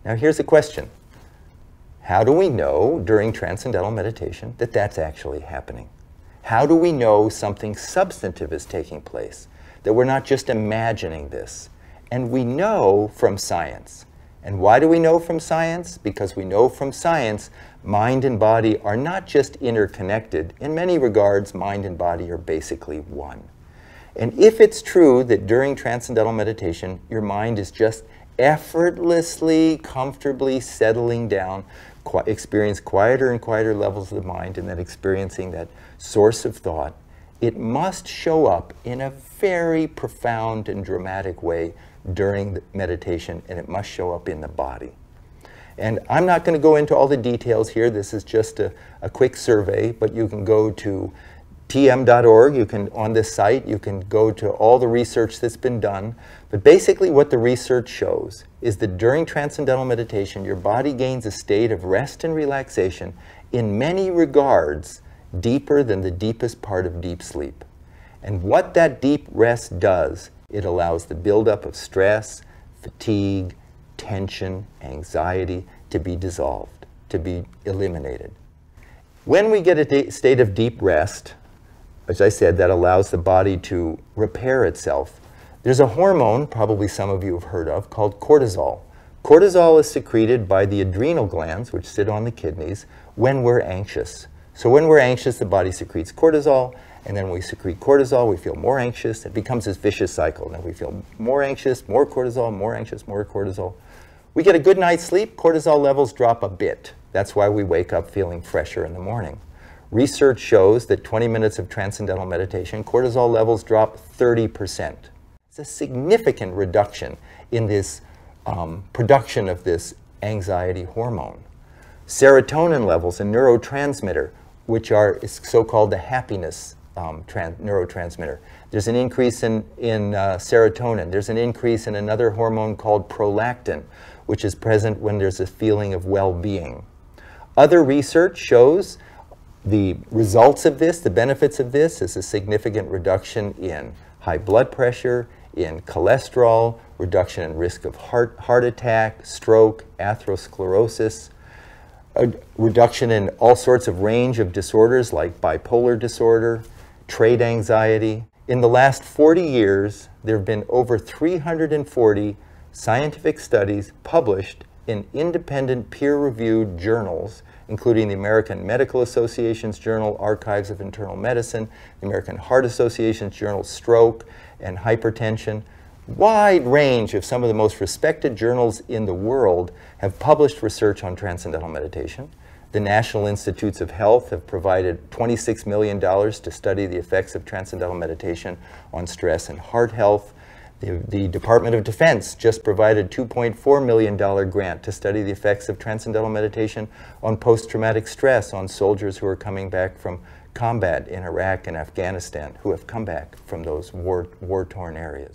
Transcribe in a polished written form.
Now here's a question. How do we know during transcendental meditation that that's actually happening? How do we know something substantive is taking place, that we're not just imagining this? And we know from science. And why do we know from science? Because we know from science mind and body are not just interconnected. In many regards, mind and body are basically one. And if it's true that during transcendental meditation, your mind is just effortlessly, comfortably settling down, experience quieter and quieter levels of the mind, and then experiencing that source of thought, it must show up in a very profound and dramatic way during the meditation, and it must show up in the body. And I'm not going to go into all the details here. This is just a quick survey, but you can go to tm.org. You can, on this site, you can go to all the research that's been done. But basically what the research shows is that during transcendental meditation, your body gains a state of rest and relaxation in many regards deeper than the deepest part of deep sleep. And what that deep rest does, it allows the buildup of stress, fatigue, tension, anxiety to be dissolved, to be eliminated. When we get a state of deep rest, as I said, that allows the body to repair itself, there's a hormone, probably some of you have heard of, called cortisol. Cortisol is secreted by the adrenal glands, which sit on the kidneys, when we're anxious. So when we're anxious, the body secretes cortisol, and then when we secrete cortisol, we feel more anxious. It becomes this vicious cycle. Then we feel more anxious, more cortisol, more anxious, more cortisol. We get a good night's sleep, cortisol levels drop a bit. That's why we wake up feeling fresher in the morning. Research shows that 20 minutes of transcendental meditation, cortisol levels drop 30%. It's a significant reduction in this production of this anxiety hormone. Serotonin levels, a neurotransmitter, which is so-called the happiness neurotransmitter. There's an increase in serotonin. There's an increase in another hormone called prolactin, which is present when there's a feeling of well-being. Other research shows the results of this, the benefits of this, is a significant reduction in high blood pressure, in cholesterol, reduction in risk of heart attack, stroke, atherosclerosis, a reduction in all sorts of range of disorders like bipolar disorder, trait anxiety. In the last 40 years, there have been over 340 scientific studies published in independent peer-reviewed journals, including the American Medical Association's journal, Archives of Internal Medicine, the American Heart Association's journal, Stroke and Hypertension. Wide range of some of the most respected journals in the world have published research on transcendental meditation. The National Institutes of Health have provided $26 million to study the effects of transcendental meditation on stress and heart health. The Department of Defense just provided a $2.4 million grant to study the effects of transcendental meditation on post-traumatic stress on soldiers who are coming back from combat in Iraq and Afghanistan, who have come back from those war-torn areas.